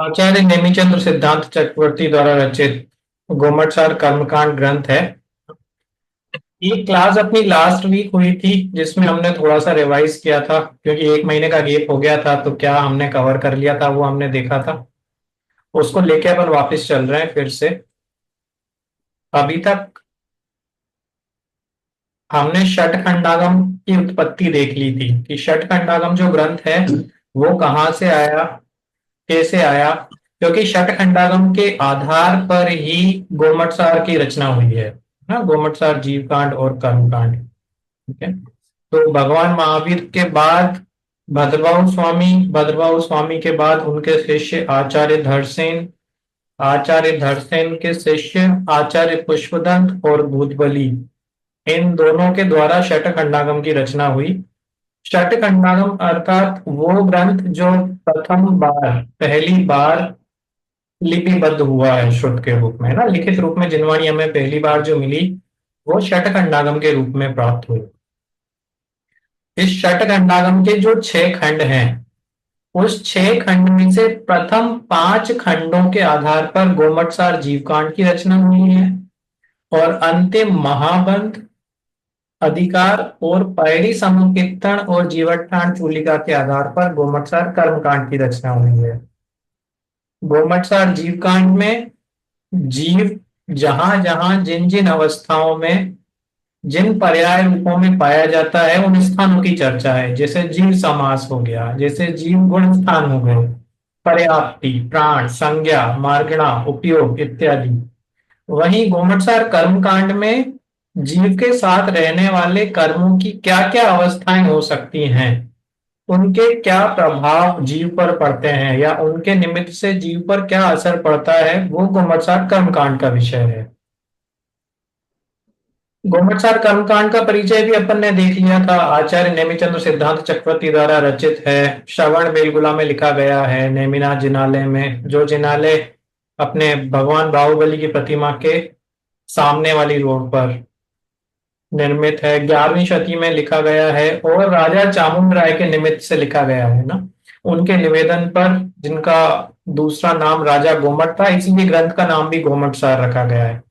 आचार्य नेमिचंद्र सिद्धांत चक्रवर्ती द्वारा रचित गोमटसार कर्मकांड ग्रंथ है। ये क्लास अपनी लास्ट वीक हुई थी, जिसमें हमने थोड़ा सा रिवाइज किया था, क्योंकि एक महीने का गैप हो गया था। तो क्या हमने कवर कर लिया था वो हमने देखा था, उसको लेके अपन वापस चल रहे हैं फिर से। अभी तक हमने षटखंडागम की उत्पत्ति देख ली थी कि षटखंडागम जो ग्रंथ है वो कहाँ से आया, कैसे आया। क्योंकि षटखंडागम के आधार पर ही गोमटसार की रचना हुई है ना, गोमटसार जीवकांड और कर्मकांड। ठीक है। तो भगवान महावीर के बाद भद्रबाहु स्वामी के बाद उनके शिष्य आचार्य धरसेन, आचार्य धरसेन के शिष्य आचार्य पुष्पदंत और भूतबली, इन दोनों के द्वारा षटखंडागम की रचना हुई। षटखंडागम अर्थात वो ग्रंथ जो प्रथम बार, पहली बार लिपिबद्ध हुआ है शुद्ध के रूप में ना, लिखित रूप में जिनवाणी हमें पहली बार जो मिली वो षटखंडागम के रूप में प्राप्त हुई। इस षटखंडागम के जो 6 खंड हैं, उस 6 खंड में से प्रथम 5 खंडों के आधार पर गोमटसार जीवकांड की रचना हुई है, और अंतिम महाबंध, अधिकार और पैड़ी समुकीर्तन और जीवटान चूलिका के आधार पर गोमटसार कर्मकांड की रचना हुई है। गोमटसार जीवकांड में जीव जहां जहां जिन जिन अवस्थाओं में जिन पर्याय रूपों में पाया जाता है उन स्थानों की चर्चा है। जैसे जीव समास हो गया, जैसे जीव गुण स्थान हो गए, पर्याप्ति, प्राण, संज्ञा, मार्गणा, उपयोग इत्यादि। वहीं गोमटसार कर्मकांड में जीव के साथ रहने वाले कर्मों की क्या क्या अवस्थाएं हो सकती हैं, उनके क्या प्रभाव जीव पर पड़ते हैं, या उनके निमित्त से जीव पर क्या असर पड़ता है, वो गोमटसार कर्मकांड का विषय है। गोमटसार कर्मकांड का परिचय भी अपन ने देख लिया था। आचार्य नेमिचंद्र सिद्धांत चक्रवर्ती द्वारा रचित है, श्रवण बेलगुला में लिखा गया है, नेमिनाथ जिनालय में, जो जिनालय अपने भगवान बाहुबली की प्रतिमा के सामने वाली रोड पर निर्मित है। 11वीं शती में लिखा गया है और राजा चामुंड राय के निमित्त से लिखा गया है ना, उनके निवेदन पर, जिनका दूसरा नाम राजा गोमट था, इसीलिए ग्रंथ का नाम भी गोमटसार रखा गया है।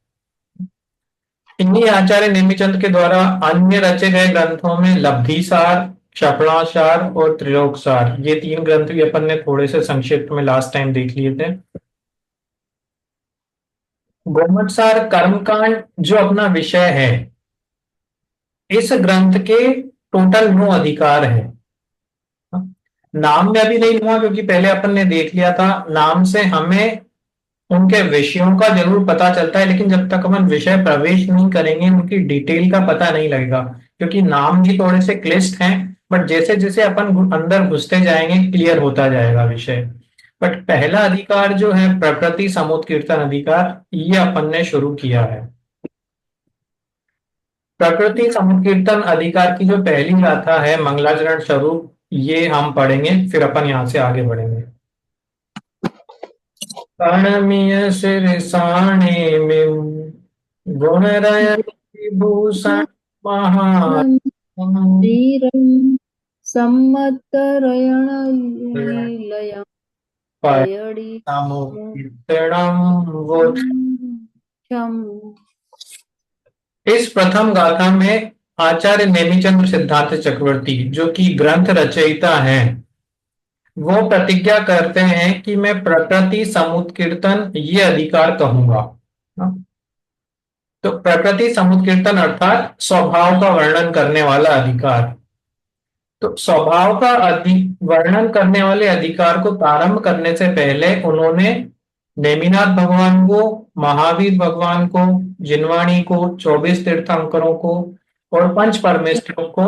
इन्हीं आचार्य नेमिचंद के द्वारा अन्य रचे गए ग्रंथों में लब्धिसार, क्षपणासार और त्रिलोकसार, ये 3 ग्रंथ भी अपन ने थोड़े से संक्षिप्त में लास्ट टाइम देख लिए थे। गोमटसार कर्मकांड जो अपना विषय है, इस ग्रंथ के टोटल 9 अधिकार हैं। नाम में अभी नहीं लूंगा क्योंकि पहले अपन ने देख लिया था। नाम से हमें उनके विषयों का जरूर पता चलता है, लेकिन जब तक अपन विषय प्रवेश नहीं करेंगे उनकी डिटेल का पता नहीं लगेगा, क्योंकि नाम भी थोड़े से क्लिष्ट हैं। बट जैसे जैसे अपन अंदर घुसते जाएंगे क्लियर होता जाएगा विषय। बट पहला अधिकार जो है प्रकृति समुत्कीर्तन अधिकार, ये अपन ने शुरू किया है। प्रकृति समुत्कीर्तन अधिकार की जो पहली गाथा है मंगलाचरण स्वरूप, ये हम पढ़ेंगे, फिर अपन यहाँ से आगे बढ़ेंगे। कर्णमीय सिरसाणे में गुणरय विभूषण महा धीरं सम्मतरयणलीलया पयडि समुत्कीर्तनम वो। क्षम। इस प्रथम गाथा में आचार्य नेमिचंद्र सिद्धार्थ चक्रवर्ती, जो कि ग्रंथ रचयिता हैं, वो प्रतिज्ञा करते हैं कि मैं प्रकृति समुत्कीर्तन ये अधिकार कहूंगा। तो प्रकृति समुत्कीर्तन अर्थात स्वभाव का वर्णन करने वाला अधिकार। तो स्वभाव का वर्णन करने वाले अधिकार को प्रारंभ करने से पहले उन्होंने नेमिनाथ भगवान को, महावीर भगवान को, जिनवाणी को, 24 तीर्थंकरों को और पंच परमेश्वरों को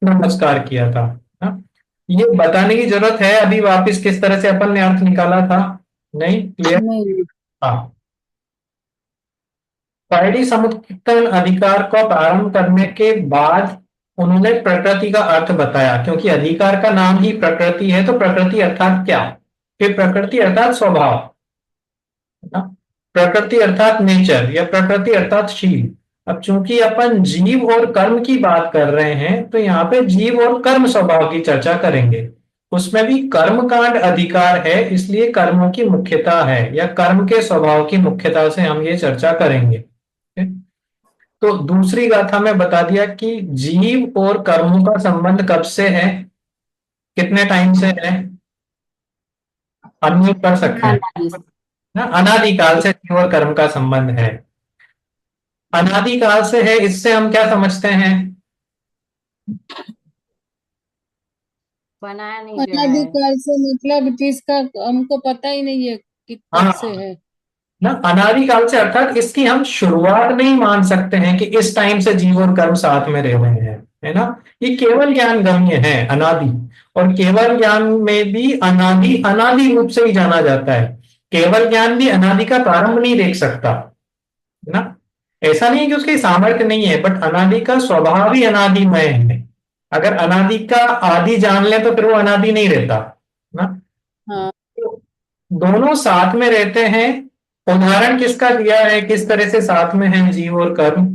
नमस्कार किया था ना? ये बताने की जरूरत है अभी वापस किस तरह से अपन ने अर्थ निकाला था? नहीं क्लियर? नहीं। हाँ। पैड़ी समुत्कीर्तन अधिकार को प्रारंभ करने के बाद उन्होंने प्रकृति का अर्थ बताया, क्योंकि अधिकार का नाम ही प्रकृति है। तो प्रकृति अर्थात क्या? कि प्रकृति अर्थात स्वभाव, है ना? प्रकृति अर्थात नेचर, या प्रकृति अर्थात शील। अब चूंकि अपन जीव और कर्म की बात कर रहे हैं, तो यहाँ पे जीव और कर्म स्वभाव की चर्चा करेंगे। उसमें भी कर्मकांड अधिकार है, इसलिए कर्मों की मुख्यता है या कर्म के स्वभाव की मुख्यता से हम ये चर्चा करेंगे। तो दूसरी गाथा में बता दिया कि जीव और कर्मों का संबंध कब से है, कितने टाइम से है, अनम्यूट कर सकते हैं अनादि ना। अनादिकाल से जीव और कर्म का संबंध है, अनादिकाल से है, इससे हम क्या समझते हैं? बनाया नहीं गया है। अनादिकाल से मतलब जिसका हमको पता ही नहीं है कि कब से हाँ है। ना, अनादिकाल से अर्थात इसकी हम शुरुआत नहीं मान सकते हैं कि इस टाइम से जीव और कर्म साथ में रह रहे हैं, है ना। ये केवल ज्ञान गम्य है, अनादि। और केवल ज्ञान में भी अनादि अनादि रूप से ही जाना जाता है। केवल ज्ञान भी अनादि का प्रारंभ नहीं देख सकता, है ना। ऐसा नहीं है कि उसकी सामर्थ्य नहीं है, बट अनादि का स्वभाव ही अनादिमय है। अगर अनादि का आदि जान ले तो फिर वो अनादि नहीं रहता ना। हाँ, तो दोनों साथ में रहते हैं। उदाहरण किसका दिया है, किस तरह से साथ में है जीव और कर्म?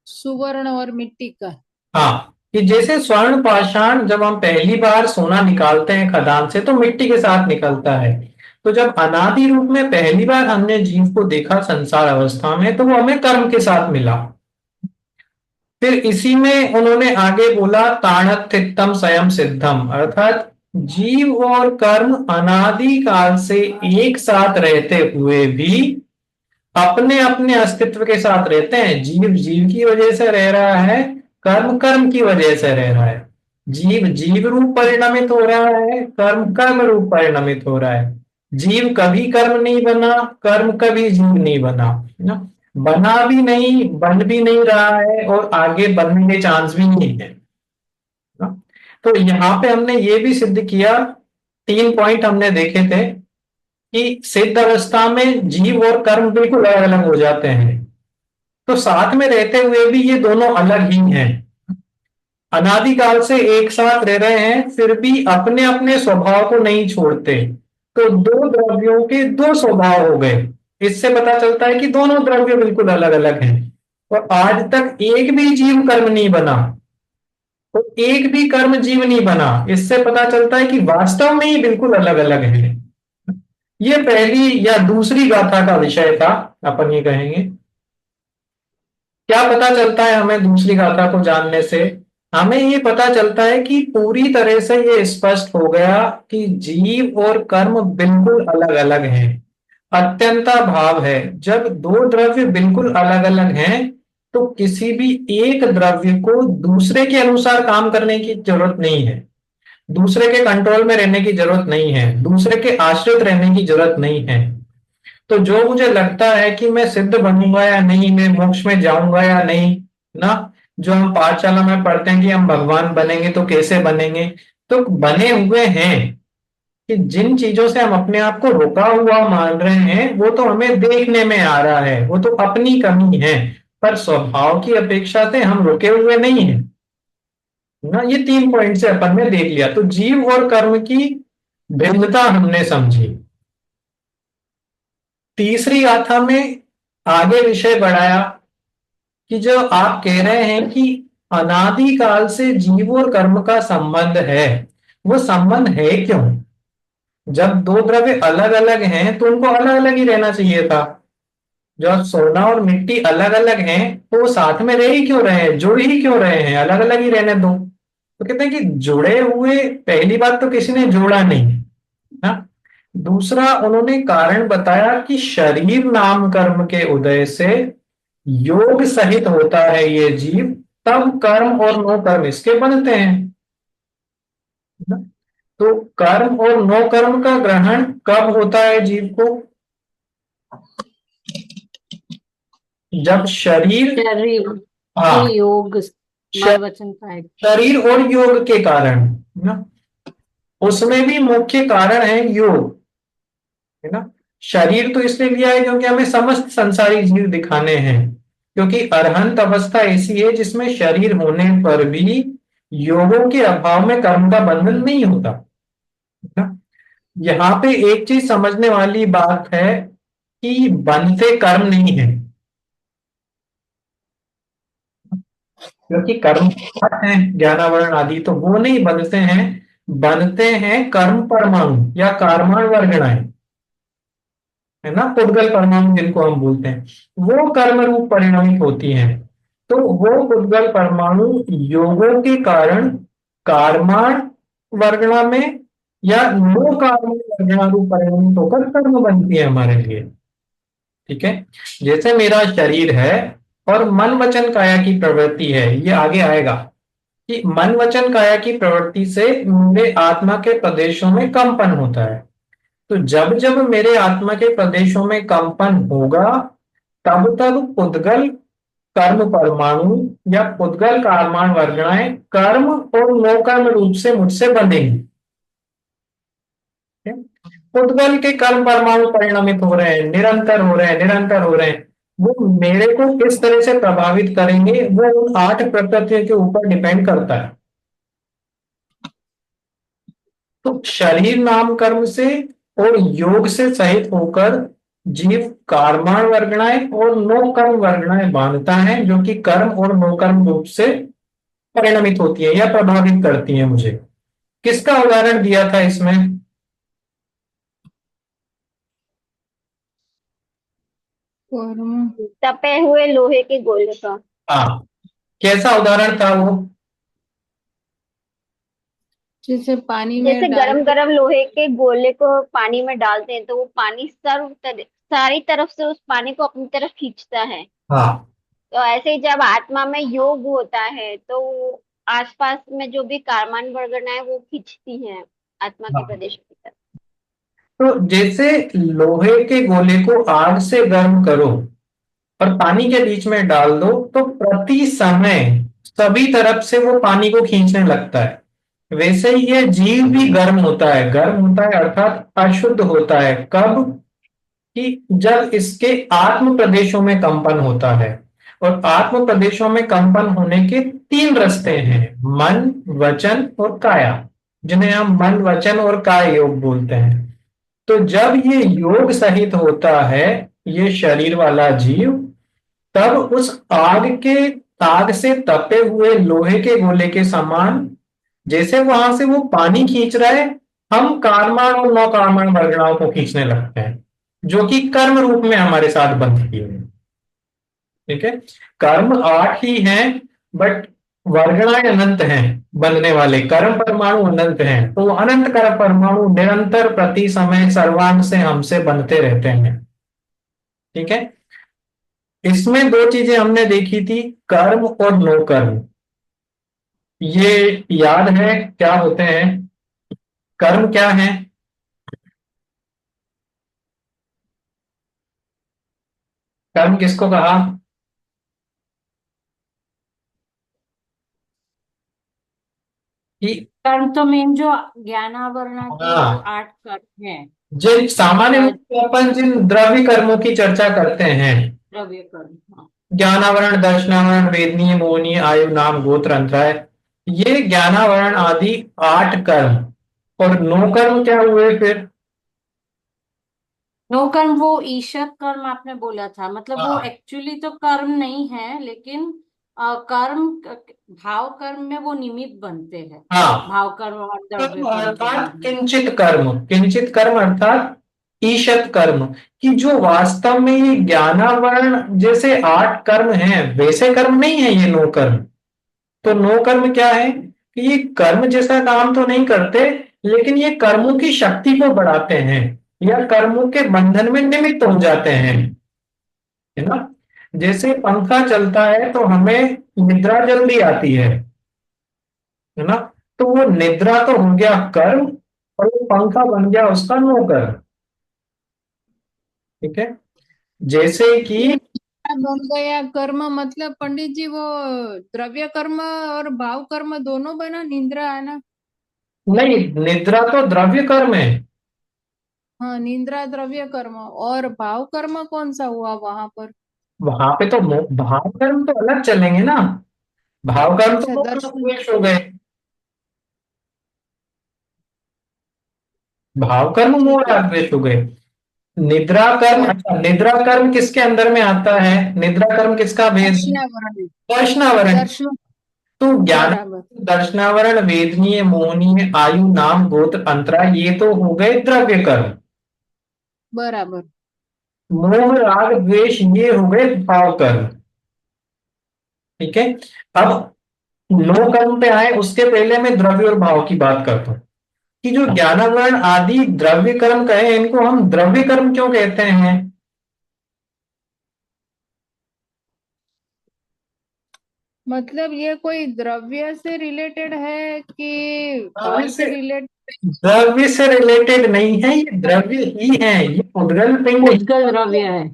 सुवर्ण और मिट्टी का। हाँ, कि जैसे स्वर्ण पाषाण जब हम पहली बार सोना निकालते हैं खदान से तो मिट्टी के साथ निकलता है। तो जब अनादि रूप में पहली बार हमने जीव को देखा संसार अवस्था में तो वो हमें कर्म के साथ मिला। फिर इसी में उन्होंने आगे बोला ताणत्थितम स्वयं सिद्धम, अर्थात जीव और कर्म अनादि काल से एक साथ रहते हुए भी अपने अपने अस्तित्व के साथ रहते हैं। जीव जीव की वजह से रह रहा है, कर्म कर्म की वजह से रह रहा है। जीव जीव रूप परिणमित हो रहा है, कर्म कर्म रूप परिणमित हो रहा है। जीव कभी कर्म नहीं बना, कर्म कभी जीव नहीं बना, है ना। बना भी नहीं, बन भी नहीं रहा है और आगे बनने के चांस भी नहीं है ना? तो यहाँ पे हमने ये भी सिद्ध किया, 3 पॉइंट हमने देखे थे कि सिद्ध अवस्था में जीव और कर्म बिल्कुल अलग अलग हो जाते हैं। तो साथ में रहते हुए भी ये दोनों अलग ही हैं। अनादिकाल से एक साथ रह रहे हैं फिर भी अपने अपने स्वभाव को नहीं छोड़ते। तो दो द्रव्यों के दो स्वभाव हो गए। इससे पता चलता है कि दोनों द्रव्य बिल्कुल अलग अलग हैं। और आज तक एक भी जीव कर्म नहीं बना, तो एक भी कर्म जीव नहीं बना। इससे पता चलता है कि वास्तव में ही बिल्कुल अलग अलग है। ये पहली या दूसरी गाथा का विषय था, अपन ये कहेंगे। क्या पता चलता है हमें दूसरी गाथा को जानने से? हमें ये पता चलता है कि पूरी तरह से ये स्पष्ट हो गया कि जीव और कर्म बिल्कुल अलग अलग हैं। अत्यंता भाव है, जब दो द्रव्य बिल्कुल अलग अलग हैं तो किसी भी एक द्रव्य को दूसरे के अनुसार काम करने की जरूरत नहीं है, दूसरे के कंट्रोल में रहने की जरूरत नहीं है, दूसरे के आश्रित रहने की जरूरत नहीं है। तो जो मुझे लगता है कि मैं सिद्ध बनूंगा या नहीं, मैं मोक्ष में जाऊंगा या नहीं ना, जो हम पाठशाला में पढ़ते हैं कि हम भगवान बनेंगे तो कैसे बनेंगे, तो बने हुए हैं कि जिन चीजों से हम अपने आप को रुका हुआ मान रहे हैं वो तो हमें देखने में आ रहा है, वो तो अपनी कमी है। पर स्वभाव की अपेक्षा से हम रुके हुए नहीं हैं ना। ये 3 पॉइंट से अपन ने देख लिया, तो जीव और कर्म की भिन्नता हमने समझी। तीसरी गाथा में आगे विषय बढ़ाया कि जो आप कह रहे हैं कि अनादिकाल से जीव और कर्म का संबंध है, वो संबंध है क्यों? जब दो द्रव्य अलग अलग हैं तो उनको अलग अलग ही रहना चाहिए था। जब सोना और मिट्टी अलग अलग हैं तो वो साथ में रह ही क्यों रहे हैं, जुड़ ही क्यों रहे हैं, अलग अलग ही रहने दो। तो कहते हैं कि जुड़े हुए, पहली बात तो किसी ने जोड़ा नहीं ना। दूसरा उन्होंने कारण बताया कि शरीर नाम कर्म के उदय से योग सहित होता है ये जीव, तब कर्म और नो कर्म इसके बनते हैं ना? तो कर्म और नो कर्म का ग्रहण कब होता है जीव को? जब शरीर, शरीर हाँ, के योग मल वचन पाए। शरीर और योग के कारण ना, उसमें भी मुख्य कारण है योग, है ना। शरीर तो इसलिए लिया है क्योंकि हमें समस्त संसारी जीव दिखाने हैं, क्योंकि अरहंत अवस्था ऐसी है जिसमें शरीर होने पर भी योगों के अभाव में कर्म का बंधन नहीं होता, है ना। यहाँ पे एक चीज समझने वाली बात है कि बनते कर्म नहीं है, क्योंकि कर्म है ज्ञानावरण आदि तो वो नहीं बनते हैं, बनते हैं कर्म परमाणु या कार्बन वर्गणाएं, है ना, पुद्गल परमाणु जिनको हम बोलते हैं, वो कर्म रूप परिणमित होती हैं। तो वो पुद्गल परमाणु योगों के कारण कार्बन वर्गणा में या नो कार्बन वर्गणा रूप परिणमित होकर कर्म बनती है हमारे लिए। ठीक है, जैसे मेरा शरीर है और मन वचन काया की प्रवृत्ति है, ये आगे आएगा कि मन वचन काया की प्रवृत्ति से मेरे आत्मा के प्रदेशों में कंपन होता है। तो जब जब मेरे आत्मा के प्रदेशों में कंपन होगा, तब तब पुद्गल कर्म परमाणु या पुद्गल कार्बन वर्गणाएं कर्म और नो कर्म रूप से मुझसे बंधेंगी। ठीक है? पुद्गल के कर्म परमाणु परिणमित हो रहे हैं, निरंतर हो रहे हैं, निरंतर हो रहे हैं, वो मेरे को किस तरह से प्रभावित करेंगे वो उन 8 प्रकृतियों के ऊपर डिपेंड करता है। तो शरीर नाम कर्म से और योग से सहित होकर जीव कार्बन वर्गणाएं और नो कर्म वर्गणाएं बांधता है, जो कि कर्म और नो कर्म रूप से परिणमित होती है या प्रभावित करती है मुझे। किसका उदाहरण दिया था इसमें? कर्म तपे हुए लोहे के गोले का। हाँ, कैसा उदाहरण था वो? जैसे पानी जैसे में डाल गरम के। गरम लोहे के गोले को पानी में डालते हैं तो वो पानी सारी तरफ से उस पानी को अपनी तरफ खींचता है। हाँ, तो ऐसे ही जब आत्मा में योग होता है तो आसपास में जो भी कार्बन वर्गना है वो खींचती हैं आत्मा के हाँ। प्रदेश की तरफ। तो जैसे लोहे के गोले को आग से गर्म करो और पानी के बीच में डाल दो, तो प्रति समय सभी तरफ से वो पानी को खींचने लगता है। वैसे ही ये जीव भी गर्म होता है, गर्म होता है अर्थात अशुद्ध होता है कब? कि जब इसके आत्म प्रदेशों में कंपन होता है। और आत्म प्रदेशों में कंपन होने के 3 रास्ते हैं, मन, वचन और काया, जिन्हें हम मन, वचन और काय योग बोलते हैं। तो जब ये योग सहित होता है ये शरीर वाला जीव, तब उस आग से तपे हुए लोहे के गोले के समान, जैसे वहां से वो पानी खींच रहा है, हम कार्बन और नौ कार्बन वर्गणाओं को खींचने लगते हैं, जो कि कर्म रूप में हमारे साथ बनती है। ठीक है, कर्म 8 ही हैं, बट वर्गणाएं अनंत हैं, बनने वाले कर्म परमाणु अनंत हैं। तो वो अनंत कर्म परमाणु निरंतर प्रति समय सर्वांग से हमसे बनते रहते हैं। ठीक है, इसमें 2 चीजें हमने देखी थी, कर्म और नो कर्म। ये याद है क्या होते हैं? कर्म क्या है? कर्म किसको कहा? कि कर्म तो मेन जो ज्ञानावरणा के जो हाँ, 8 कर्म है, जिन सामान्य रूप अ, से अपन जिन द्रव्य कर्मों की चर्चा करते हैं, द्रव्य कर्म, हाँ। ज्ञानावरण, दर्शनावरण, वेदनीय, मोहनीय, आयु, नाम, गोत्र, अंतराय, ये ज्ञानावरण आदि 8 कर्म। और नो कर्म क्या हुए फिर? नो कर्म वो ईशत कर्म आपने बोला था, मतलब वो हाँ, एक्चुअली तो कर्म नहीं है, लेकिन कर्म भाव कर्म में वो निमित्त बनते हैं। हाँ, भाव कर्म और द्रव्य कर्म कर्म के अर्थात बीच में। किंचित कर्म, किंचित कर्म अर्थात ईशत कर्म, कि जो वास्तव में ये ज्ञानावरण जैसे 8 कर्म हैं वैसे कर्म नहीं है ये नो कर्म। तो नो कर्म क्या है कि ये कर्म जैसा काम तो नहीं करते, लेकिन ये कर्मों की शक्ति को बढ़ाते हैं या कर्मों के बंधन में निमित्त हो जाते हैं, है ना। जैसे पंखा चलता है तो हमें निद्रा जल्दी आती है ना। तो वो निद्रा तो हो गया कर्म, और वो पंखा बन गया उसका नो कर्म। ठीक है, जैसे कि ये क्या बन गया कर्म, मतलब पंडित जी वो द्रव्य कर्म और भाव कर्म दोनों बना, निंद्रा आना। नहीं, निद्रा तो द्रव्य कर्म है। हाँ, निंद्रा द्रव्य कर्म और भाव कर्म कौन सा हुआ वहां पर? वहां पे तो भाव कर्म तो अलग चलेंगे ना। भाव कर्म तो अच्छा, मोह राग दर्शन। द्वेष हो गए। भाव कर्म मोह ठीक है। राग द्वेष हो गए। निद्रा कर्म, और अच्छा, निद्रा कर्म किसके अंदर में आता है? निद्रा कर्म किसका भेद है? दर्शनावरण। दर्शनावरण। दर्शन। तो ज्ञान, बराबर। दर्शनावरण, वेदनीय, मोहनीय, आयु, नाम, गोत्र, अंतरा, ये तो हो गए द्रव्य कर्म। बराबर। मोह, राग, द्वेष, ये हो गए भाव कर्म। ठीक है। अब नो कर्म पे आए उसके पहले मैं द्रव्य और भाव की बात करता हूं कि जो ज्ञानावरण आदि द्रव्य कर्म कहे, इनको हम द्रव्य कर्म क्यों कहते हैं? मतलब ये कोई द्रव्य से रिलेटेड है कि द्रव्य फल से से रिलेटेड? द्रव्य से रिलेटेड नहीं है, ये द्रव्य ही है, ये उद्गल पिंड ही। उद्गल द्रव्य है।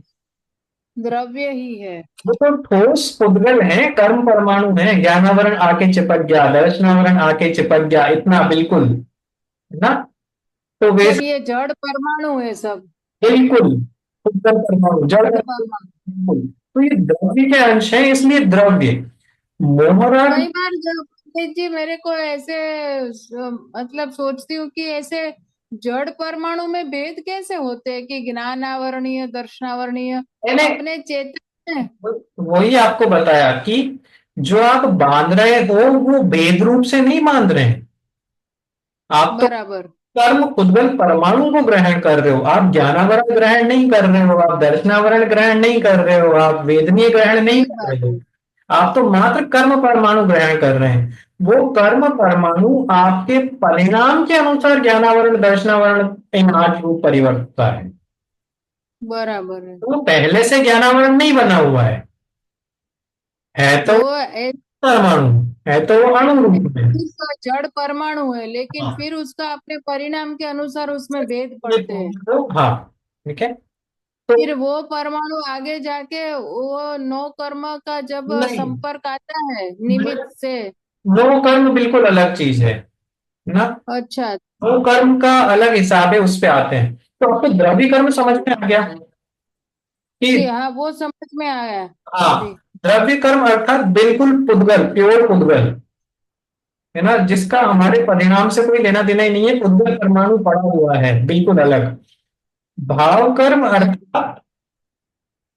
द्रव्य ही है। वो तो ठोस उद्गल है, कर्म परमाणु है। ज्ञानावरण आके चिपक गया, दर्शनावरण आके चिपक गया, इतना बिल्कुल, है ना? तो मतलब वैसे ये जड़ परमाणु है सब। बिल्कुल उद्गल परमाणु जड़ जड़ परमाणु, परमाणु। बिल्कुल। तो ये द्रव्य के अंश है, इसलिए द्रव्य। मोहराग, कई बार जब पंडित जी मेरे को ऐसे मतलब सोचती हूँ कि ऐसे जड़ परमाणु में भेद कैसे होते हैं कि ज्ञान आवरणीय दर्शनावरणीय मैंने अपने चेतन में। वही आपको बताया कि जो आप बांध रहे हो वो भेद रूप से नहीं बांध रहे हैं। आप तो बराबर। कर्म उद्गल परमाणु को ग्रहण कर रहे हो, आप ज्ञानावरण ग्रहण नहीं कर रहे हो, आप दर्शनावरण ग्रहण नहीं कर रहे हो, आप वेदनीय ग्रहण नहीं सही कर बात रहे हो। है। आप तो मात्र कर्म परमाणु ग्रहण कर रहे हैं। वो कर्म परमाणु आपके परिणाम के अनुसार ज्ञानावरण दर्शनावरण इन आठ रूप परिवर्तता है। बराबर है। तो वो पहले से ज्ञानावरण नहीं बना हुआ है तो वो एक परमाणु, है तो वो अणु रूप में। तो जड़ परमाणु है लेकिन हाँ, फिर उसका अपने परिणाम के अनुसार उसमें भेद ये पड़ते हैं। तो हाँ, ठीक है। तो फिर वो परमाणु आगे जाके वो नौ कर्म का जब नहीं, संपर्क आता है निमित्त से। वो कर्म बिल्कुल अलग चीज है ना। अच्छा। वो कर्म का अलग हिसाब है, उस पे आते हैं। तो आपको द्रव्य कर्म समझ में आ गया जी कि हाँ, वो समझ में आया हाँ, अभी। द्रव्य कर्म अर्थात बिल्कुल पुद्गल, प्योर पुद्गल, है ना, जिसका हमारे परिणाम से कोई लेना देना ही नहीं है, पुद्गल परमाणु पड़ा हुआ है बिल्कुल अलग। भाव कर्म अर्थात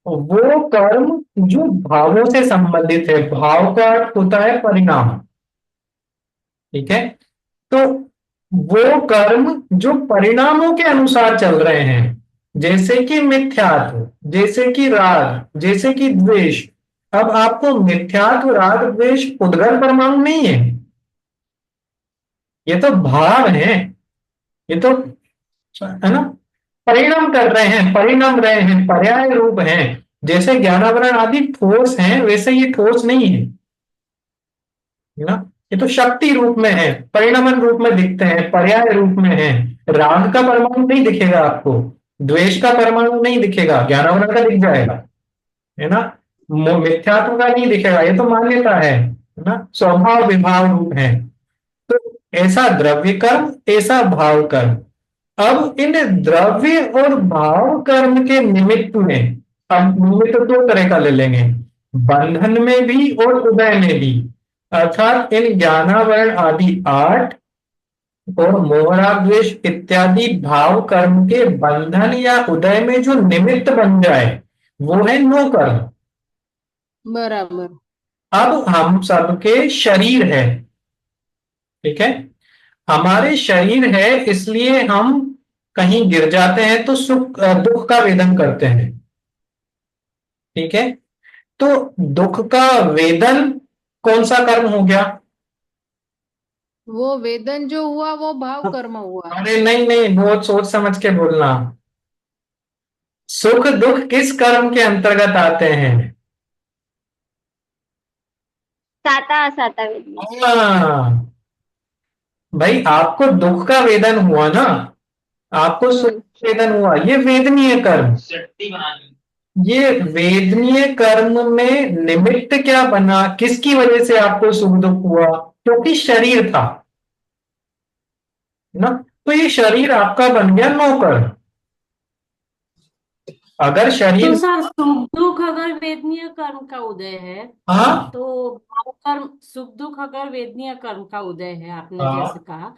वो कर्म जो भावों से संबंधित है, भाव का अर्थ होता है परिणाम। ठीक है। तो वो कर्म जो परिणामों के अनुसार चल रहे हैं, जैसे कि मिथ्यात्व, जैसे कि राग, जैसे कि द्वेष। अब आपको मिथ्यात्व, राग, द्वेष उद्गल परमाणु नहीं है, ये तो भाव है, ये तो, है ना, परिणाम कर रहे हैं, परिणाम रहे हैं, पर्याय रूप हैं। जैसे ज्ञानावरण आदि ठोस हैं, वैसे ये ठोस नहीं है, है ना। ये तो शक्ति रूप में है, परिणमन रूप में दिखते हैं, पर्याय रूप में है। राग का परमाणु नहीं दिखेगा आपको, द्वेष का परमाणु नहीं दिखेगा, ज्ञानावरण का दिख जाएगा, है ना। मिथ्यात्व का नहीं दिखेगा, ये तो मान्यता है ना, स्वभाव विभाव रूप है। तो ऐसा द्रव्य कर्म, ऐसा भाव कर्म। अब इन द्रव्य और भाव कर्म के निमित्त में, अब निमित्त दो तरह का ले लेंगे, बंधन में भी और उदय में भी। अर्थात इन ज्ञानावरण आदि आठ और मोहराद्वेष इत्यादि भाव कर्म के बंधन या उदय में जो निमित्त बन जाए, वो है नो कर्म। बराबर। अब हम सबके शरीर है, ठीक है, हमारे शरीर है, इसलिए हम कहीं गिर जाते हैं तो सुख दुख का वेदन करते हैं। ठीक है। तो दुख का वेदन कौन सा कर्म हो गया? वो वेदन जो हुआ वो भाव कर्म हुआ। अरे नहीं नहीं, बहुत सोच समझ के बोलना। सुख दुख किस कर्म के अंतर्गत आते हैं? साता असाता वेदना। हाँ, भाई आपको दुख का वेदन हुआ ना, आपको सुख हम्म। का वेदन हुआ, ये वेदनीय कर्म। ये वेदनीय कर्म में निमित्त क्या बना, किसकी वजह से आपको सुख दुख हुआ? क्योंकि शरीर था ना। तो ये शरीर आपका बन गया नौकर। अगर तो शरीर, सर सुख दुख अगर वेदनीय कर्म का उदय है, हाँ तो भाव कर्म, सुख दुख अगर वेदनीय कर्म का उदय है आपने जैसे हाँ, कहा,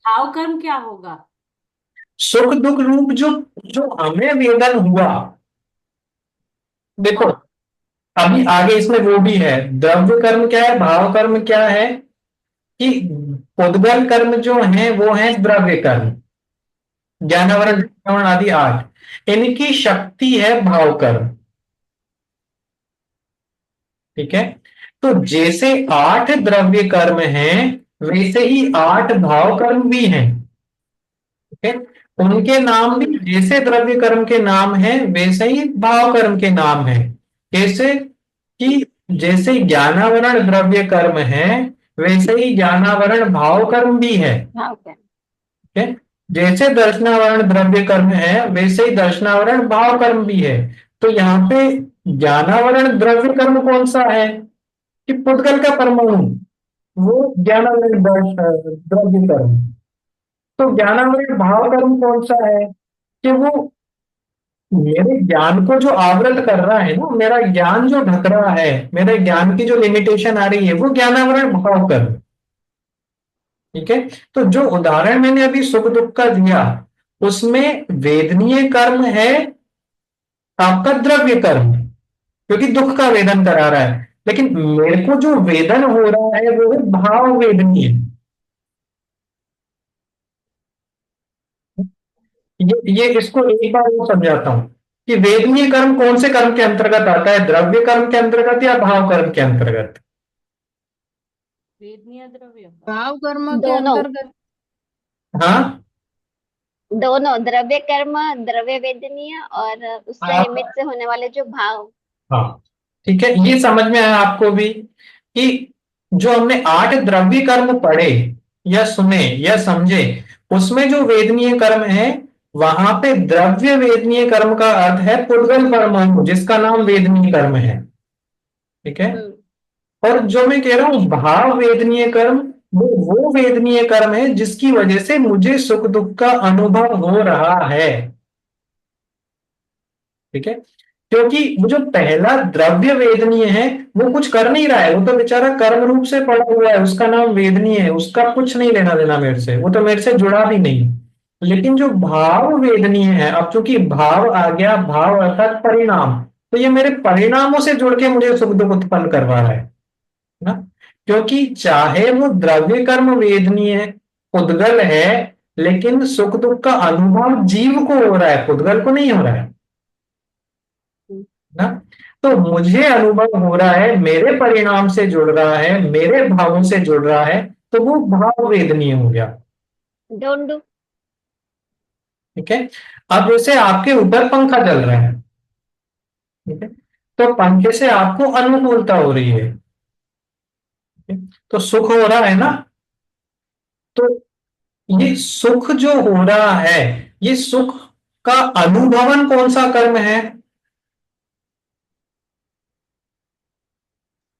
भाव कर्म क्या होगा? सुख दुख रूप जो जो हमें वेदन हुआ, देखो, हाँ। अभी आगे इसमें वो भी है, द्रव्य कर्म क्या है, भाव कर्म क्या है, कि उद्गल कर्म जो है वो है द्रव्य कर्म, ज्ञानावरण श्रवण आदि 8, इनकी शक्ति है भाव कर्म। ठीक है, तो जैसे 8 द्रव्य कर्म हैं वैसे ही 8 भाव कर्म भी हैं। ठीक है, उनके नाम भी जैसे द्रव्य कर्म के नाम है वैसे ही भाव कर्म के नाम है। कैसे, कि जैसे ज्ञानावरण द्रव्य कर्म है वैसे ही ज्ञानावरण भाव कर्म भी है। भाव कर्म। ठीक है, जैसे दर्शनावरण द्रव्य कर्म है वैसे ही दर्शनावरण भाव कर्म भी है। तो यहाँ पे ज्ञानावरण द्रव्य कर्म कौन सा है, कि पुद्गल का परमाणु, वो ज्ञानावरण द्रव्य कर्म। तो ज्ञानावरण भाव कर्म कौन सा है, कि वो मेरे ज्ञान को जो आवृत कर रहा है ना, मेरा ज्ञान जो ढक रहा है, मेरे ज्ञान की जो लिमिटेशन आ रही है, वो ज्ञानावरण भाव कर्म। ठीक है, तो जो उदाहरण मैंने अभी सुख दुख का दिया उसमें वेदनीय कर्म है आपका द्रव्य कर्म, क्योंकि दुख का वेदन करा रहा है, लेकिन मेरे को जो वेदन हो रहा है वो है भाव वेदनीय। ये इसको एक बार और समझाता हूं कि वेदनीय कर्म कौन से कर्म के अंतर्गत आता है, द्रव्य कर्म के अंतर्गत या भाव कर्म के अंतर्गत। वेदनीय द्रव्य। भाव कर्म के दोनों, अंतर्गत। हाँ, दोनों द्रव्य कर्म, द्रव्य वेदनीय, और उससे आप, निमित्त से होने वाले जो भाव। हाँ, ठीक है, ये समझ में आया आपको भी कि जो हमने 8 द्रव्य कर्म पढ़े या सुने या समझे, उसमें जो वेदनीय कर्म है वहां पे द्रव्य वेदनीय कर्म का अर्थ है पुद्गल परमाणु, जिसका नाम वेदनीय कर्म है। ठीक है, हम्म। और जो मैं कह रहा हूं भाव वेदनीय कर्म, वो वेदनीय कर्म है जिसकी वजह से मुझे सुख दुख का अनुभव हो रहा है। ठीक है, क्योंकि वो जो पहला द्रव्य वेदनीय है वो कुछ कर नहीं रहा है, वो तो बेचारा कर्म रूप से पड़ा हुआ है, उसका नाम वेदनीय है, उसका कुछ नहीं लेना देना मेरे से, वो तो मेरे से जुड़ा भी नहीं। लेकिन जो भाव वेदनीय है, अब चूंकि भाव आ गया, भाव अर्थात परिणाम, तो ये मेरे परिणामों से जुड़ के मुझे सुख दुख उत्पन्न करवा रहा है ना। क्योंकि चाहे वो द्रव्य कर्म वेदनीय उद्गल है, लेकिन सुख दुख का अनुभव जीव को हो रहा है, पुद्गल को नहीं हो रहा है ना। तो मुझे अनुभव हो रहा है, मेरे परिणाम से जुड़ रहा है, मेरे भावों से जुड़ रहा है, तो वो भाव वेदनीय हो गया। Don't do. ठीक है, अब जैसे आपके ऊपर पंखा चल रहा है, ठीक है, तो पंखे से आपको अनुकूलता हो रही है, ठीक है? तो सुख हो रहा है ना। तो ये सुख जो हो रहा है, ये सुख का अनुभवन कौन सा कर्म है,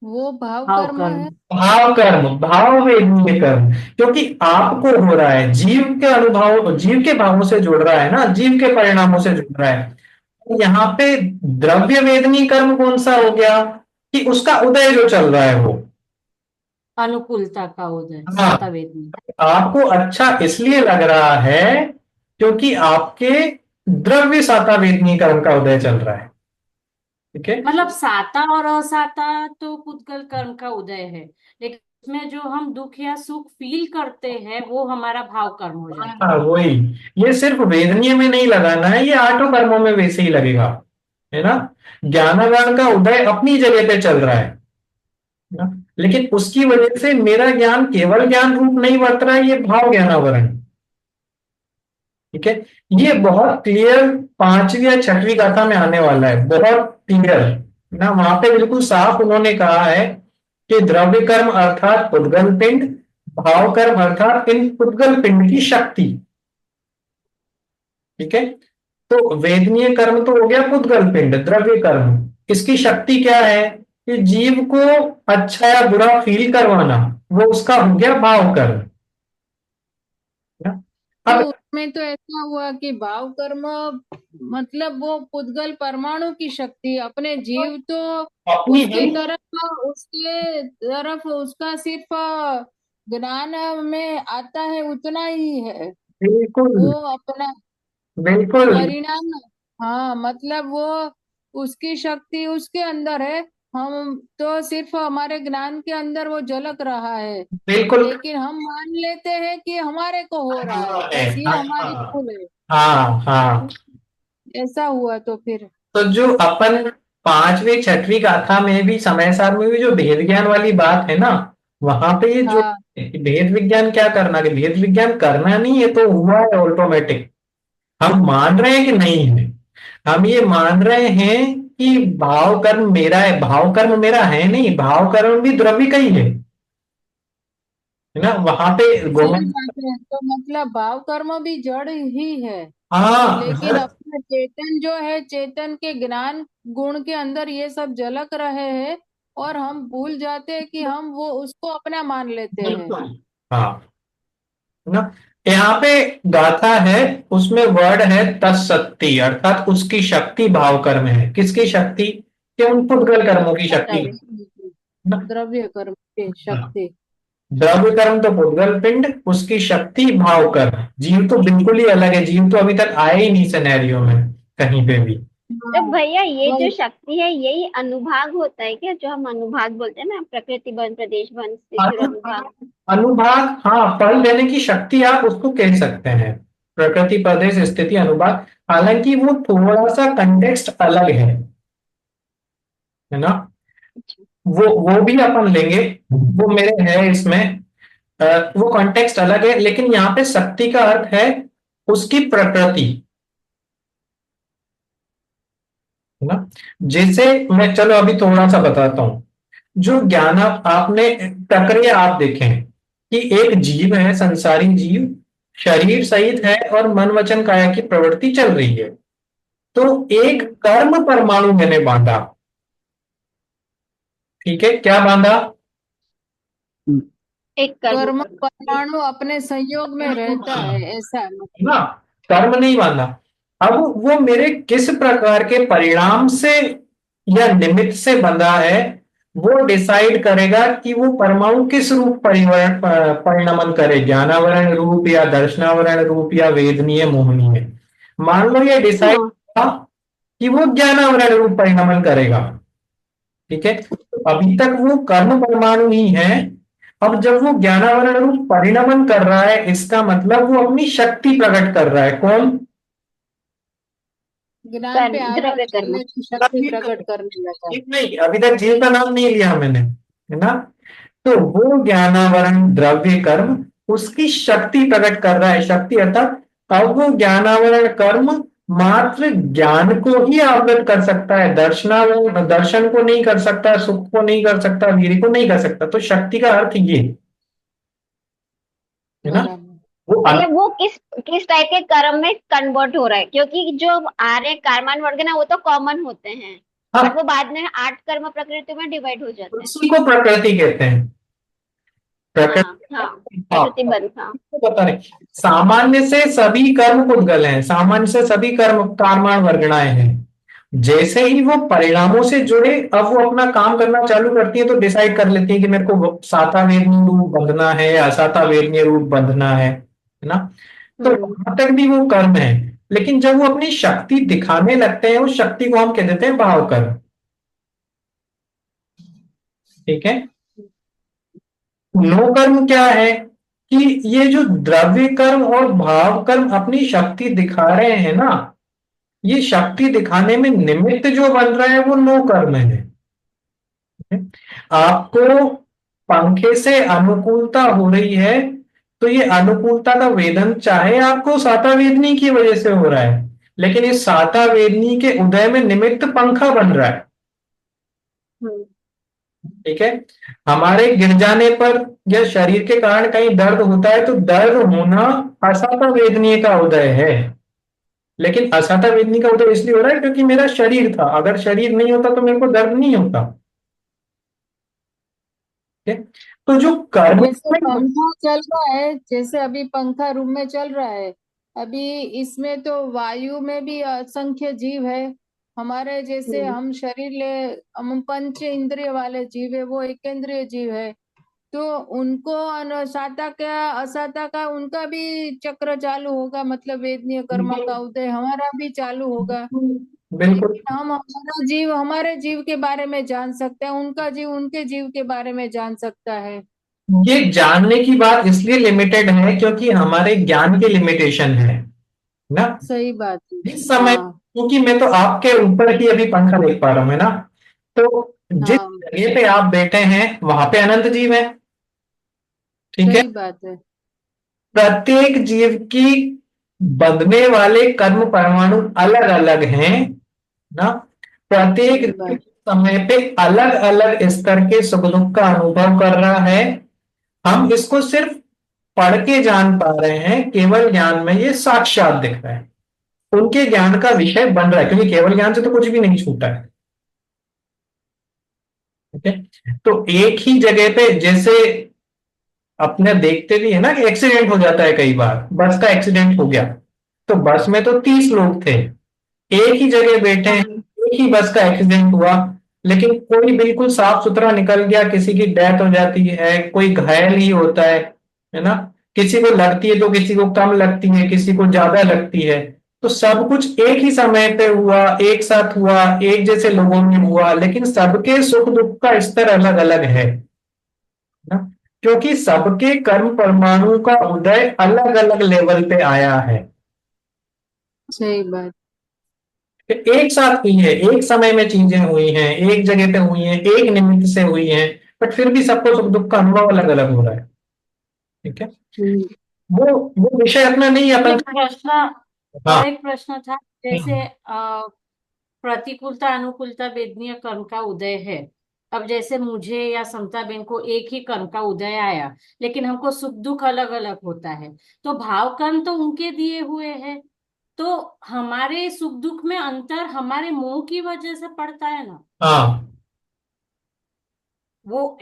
वो भाव भाव कर्म कर्म। है। भाव कर्म, भाव वेदनीय कर्म। क्योंकि आपको हो रहा है, जीव के अनुभव, जीव के भावों से जुड़ रहा है ना, जीव के परिणामों से जुड़ रहा है। तो यहाँ पे द्रव्य वेदनीय कर्म कौन सा हो गया, कि उसका उदय जो चल रहा है वो। अनुकूलता का उदय, हाँ, साता वेदनी। आपको अच्छा इसलिए लग रहा है क्योंकि आपके द्रव्य साता वेदनीय कर्म का उदय चल रहा है। ठीक है, मतलब साता और असाता तो पुद्गल कर्म का उदय है, लेकिन उसमें जो हम दुख या सुख फील करते हैं वो हमारा भाव कर्म हो जाता हाँ, वही, ये सिर्फ वेदनीय में नहीं लगाना है, ये 8 कर्मों में वैसे ही लगेगा, है ना। ज्ञानावरण का उदय अपनी जगह पे चल रहा है ना, लेकिन उसकी वजह से मेरा ज्ञान केवल ज्ञान रूप नहीं वर्त रहा है, ये भाव ज्ञानावरण। ठीक है, ये बहुत क्लियर 5वीं या 6वीं गाथा में आने वाला है, बहुत क्लियर ना, वहां पे बिल्कुल साफ उन्होंने कहा है कि द्रव्य कर्म अर्थात उद्गल पिंड, भाव कर्म अर्थात इन उद्गल पिंड की शक्ति। ठीक है, तो वेदनीय कर्म तो हो गया पुद्गल पिंड द्रव्य कर्म, इसकी शक्ति क्या है, कि जीव को अच्छा या बुरा फील करवाना, वो उसका हो गया भाव कर्म ना? तो अब उसमें तो ऐसा हुआ कि भाव कर्म मतलब वो पुद्गल परमाणु की शक्ति, अपने जीव तो अपनी है, उसके तरफ उसका सिर्फ ज्ञान में आता है उतना ही है। बिल्कुल वो अपना बिल्कुल। परिणाम, हाँ मतलब वो उसकी शक्ति उसके अंदर है, हम तो सिर्फ हमारे ज्ञान के अंदर वो झलक रहा है, बिल्कुल। लेकिन हम मान लेते हैं कि हमारे को हो रहा है, हाँ है, बस ये हमारी हाँ भूल है। हाँ हाँ। ऐसा हुआ तो फिर। तो जो अपन पांचवी छठवीं गाथा में भी समय सार में भी जो भेद ज्ञान वाली बात है ना, वहां पे ये जो हाँ भेद विज्ञान क्या करना, कि भेद विज्ञान करना नहीं है तो हुआ है ऑटोमेटिक। हम मान रहे हैं कि नहीं है, हम ये मान रहे हैं कि भाव कर्म मेरा है, भाव कर्म मेरा है नहीं, भाव कर्म भी द्रव्य का ही है ना। वहां पे सही गोविंद। बात है, तो मतलब भाव कर्म भी जड़ ही है, हाँ लेकिन अपना चेतन जो है, चेतन के ज्ञान गुण के अंदर ये सब झलक रहे हैं, और हम भूल जाते हैं कि हम वो उसको अपना मान लेते हैं। बिल्कुल। हाँ है ना। यहाँ पे गाथा है, उसमें वर्ड है तत्सत्ती, अर्थात उसकी शक्ति भाव कर्म है। किसकी शक्ति? कि उन पुद्गल कर्मों की शक्ति है ना। द्रव्य कर्म की हाँ। शक्ति। द्रव्य कर्म तो पुद्गल पिंड, उसकी शक्ति भाव कर्म। जीव तो बिल्कुल ही अलग है, जीव तो अभी तक आए ही नहीं सिनेरियो में कहीं पे भी। तो हाँ भैया ये जो वही। शक्ति है यही अनुभाग होता है क्या, जो हम अनुभाग बोलते हैं ना, प्रकृति बन, प्रदेश बन, स्थिति और अनुभाग। अनुभाग, अनुभाग, हाँ, फल देने की शक्ति आप उसको कह सकते हैं। प्रकृति, प्रदेश, स्थिति, अनुभाग। हालांकि वो थोड़ा सा कंटेक्स्ट अलग है ना। वो भी अपन लेंगे, वो मेरे है इसमें। वो कॉन्टेक्स्ट अलग है, लेकिन यहाँ पे शक्ति का अर्थ है उसकी प्रकृति, है ना। जैसे मैं, चलो अभी थोड़ा सा बताता हूं। जो ज्ञान आपने प्रक्रिया आप देखें कि एक जीव है, संसारी जीव, शरीर सहित है और मन वचन काया की प्रवृत्ति चल रही है। तो एक कर्म परमाणु मैंने बांधा, ठीक है, क्या बांधा? एक कर्म कर्म परमाणु। परमाणु अपने संयोग में रहता है, ऐसा मतलब। ना, कर्म नहीं बांधा। अब वो मेरे किस प्रकार के परिणाम से या निमित्त से बंधा है, वो डिसाइड करेगा कि वो परमाणु किस रूप परिवर्ण परिणमन करे, ज्ञानावरण रूप या दर्शनावरण रूप या वेदनीय मोहनीय। मान लो ये डिसाइड हाँ। किया कि वो ज्ञानावरण रूप परिणमन करेगा, ठीक है, तो अभी तक वो कर्म परमाणु ही है। अब जब वो ज्ञानावरण रूप परिणमन कर रहा है, इसका मतलब वो अपनी शक्ति प्रकट कर रहा है। कौन? ज्ञान पे आधार द्रव्य कर्म। करने की शक्ति प्रकट करने लगा। ठीक, नहीं, अभी तक जीव का नाम नहीं लिया मैंने, है ना। तो वो ज्ञानावरण द्रव्य कर्म उसकी शक्ति प्रकट कर रहा है, शक्ति अर्थात अब वो ज्ञानावरण कर्म मात्र ज्ञान को ही आवृत कर सकता है, दर्शनावरण दर्शन को नहीं कर सकता, सुख को नहीं कर सकता, वीर को नहीं कर सकता। तो शक्ति का अर्थ ये है ना। बराबर। वो मतलब वो किस किस टाइप के कर्म में कन्वर्ट हो रहा है, क्योंकि जो आर्य कर्मण वर्ग ना वो तो कॉमन होते हैं, बट हाँ, वो बाद में 8 कर्म प्रकृति में डिवाइड हो जाते हैं। उसी को प्रकृति कहते हैं। हाँ प्रकृति, हाँ, हाँ, प्रकृति बंध, हाँ। पता नहीं। सामान्य से सभी कर्म पुद्गल हैं, सामान्य से सभी कर्म कर्माण वर्गणाएं हैं। जैसे ही वो परिणामों से जुड़े, अब वो अपना काम करना चालू करती है, तो डिसाइड कर लेती है कि मेरे को साता वेदनीय रूप बंधना है या असाता वेदनीय रूप बंधना है ना। तो हम्म। वहां तक भी वो कर्म है। लेकिन जब वो अपनी शक्ति दिखाने लगते हैं, उस शक्ति को हम कह देते हैं भाव कर्म, ठीक है। नो कर्म क्या है? कि ये जो द्रव्य कर्म और भाव कर्म अपनी शक्ति दिखा रहे हैं ना, ये शक्ति दिखाने में निमित्त जो बन रहा है वो नो कर्म है। आपको पंखे से अनुकूलता हो रही है, तो ये अनुकूलता का वेदन चाहे आपको साता वेदनी की वजह से हो रहा है, लेकिन इस साता वेदनी के उदय में निमित्त पंखा बन रहा है, हम्म। ठीक है। हमारे गिर जाने पर या शरीर के कारण कहीं दर्द होता है, तो दर्द होना असाता वेदनीय का उदय है। लेकिन असाता वेदनी का उदय इसलिए हो रहा है क्योंकि मेरा शरीर था, अगर शरीर नहीं होता तो मेरे को दर्द नहीं होता, ठीक है। तो जो कर्म, जैसे पंखा चल रहा है, जैसे अभी पंखा रूम में चल रहा है, अभी इसमें तो वायु में भी असंख्य जीव है। हमारे जैसे हम्म। हम शरीर ले, हम पंच इंद्रिय वाले जीव है, वो एकेंद्रिय जीव है। तो उनको साता का असाता का उनका भी चक्र चालू होगा, मतलब वेदनीय कर्म का उदय हमारा भी चालू होगा। बिल्कुल। लेकिन हम हमारा जीव हमारे जीव के बारे में जान सकते हैं, उनका जीव उनके जीव के बारे में जान सकता है। ये जानने की बात इसलिए लिमिटेड है क्योंकि हमारे ज्ञान की लिमिटेशन है ना। सही बात है। इस समय हाँ क्योंकि मैं तो आपके ऊपर ही अभी पंखा देख पा रहा हूं, है ना। तो जिस हाँ जगह पे आप बैठे हैं वहां पे अनंत जीव है, ठीक है। सही बात है। प्रत्येक जीव की बंधने वाले कर्म परमाणु अलग अलग हैं ना। प्रत्येक सही जीव बात। समय पे अलग अलग स्तर के सुख दुख का अनुभव कर रहा है। हम इसको सिर्फ पढ़ के जान पा रहे हैं, केवल ज्ञान में ये साक्षात दिख रहा है, उनके ज्ञान का विषय बन रहा है, क्योंकि केवल ज्ञान से तो कुछ भी नहीं छूटा है। ठीक है। तो एक ही जगह पे जैसे अपने देखते भी है ना कि एक्सीडेंट हो जाता है, कई बार बस का एक्सीडेंट हो गया, तो बस में तो 30 लोग थे, एक ही जगह बैठे हैं, हाँ एक ही बस का एक्सीडेंट हुआ, लेकिन कोई बिल्कुल साफ सुथरा निकल गया, किसी की डेथ हो जाती है, कोई घायल ही होता है ना। किसी को लगती है तो किसी को कम लगती है, किसी को ज्यादा लगती है। तो सब कुछ एक ही समय पे हुआ, एक साथ हुआ, एक जैसे लोगों में हुआ, लेकिन सबके सुख दुख का स्तर अलग अलग है ना, क्योंकि सबके कर्म परमाणु का उदय अलग अलग लेवल पे आया है। सही बात। एक साथ हुई है, एक समय में चीजें हुई हैं, एक जगह पे हुई हैं, एक निमित्त से हुई हैं, बट फिर भी सबको सुख दुख का अनुभव अलग अलग हो रहा है। ठीक है। हम्म, वो विषय अपना नहीं है अपन। एक प्रश्न हाँ। और एक प्रश्न था, जैसे प्रतिकूलता अनुकूलता वेदनीय कर्म का उदय है। अब जैसे मुझे या समता बेन को एक ही कर्म का उदय आया, लेकिन हमको सुख दुख अलग अलग होता है, तो भाव कर्म तो उनके दिए हुए हैं, तो हमारे सुख दुख में अंतर हमारे मोह की वजह से पड़ता है ना। हाँ, वो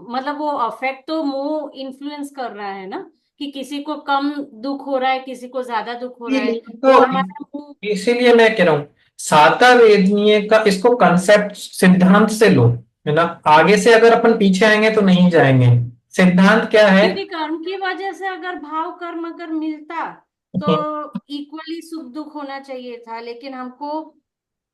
मतलब वो अफेक्ट तो मोह इन्फ्लुएंस कर रहा है ना, कि किसी को कम दुख हो रहा है, किसी को ज्यादा दुख हो रहा है, वो तो हमारा मोह। इसीलिए मैं कह रहा हूँ साता वेदनीय का इसको कंसेप्ट सिद्धांत से लो, है ना। आगे से अगर अपन पीछे आएंगे तो नहीं जाएंगे। सिद्धांत क्या है। क्योंकि कर्म की वजह से अगर भाव कर्म अगर मिलता तो इक्वली सुख दुख होना चाहिए था, लेकिन हमको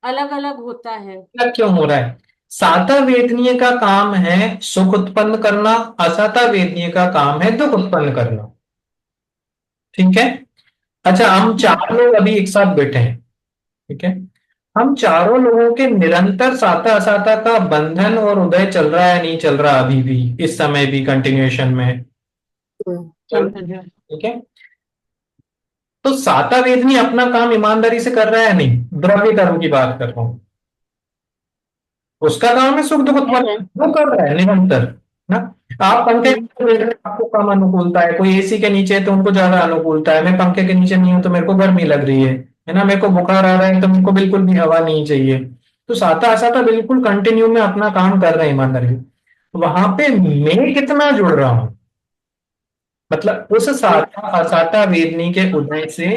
अलग अलग होता है। क्या क्यों हो रहा है। साता वेदनीय का काम है सुख उत्पन्न करना, असाता वेदनीय का काम है दुख उत्पन्न करना। ठीक है। अच्छा, हम चार लोग अभी एक साथ बैठे हैं, ठीक है। हम चारों लोगों के निरंतर साता असाता का बंधन और उदय चल रहा है, नहीं चल रहा अभी भी, इस समय भी कंटिन्यूएशन में चल रहा है, ठीक है। तो साता वेदनी अपना काम ईमानदारी से कर रहा है, नहीं, द्रव्य कर्म की बात कर रहा हूं। उसका काम है सुख दुख उत्पन्न, वो कर रहा है निरंतर ना। आप पंखे के नीचे बैठ रहे हैं, आपको कम अनुकूलता है, कोई एसी के नीचे है तो उनको ज्यादा अनुकूलता है, मैं पंखे के नीचे नहीं हूं तो मेरे को गर्मी लग रही है ना। मेरे को बुखार आ रहा है तो मेरे को बिल्कुल भी हवा नहीं चाहिए। तो साता असाता बिल्कुल कंटिन्यू में अपना काम कर रहे हैं ईमानदारी। वहां पे मैं कितना जुड़ रहा हूं, मतलब उस साता असाता वेदनी के उदय से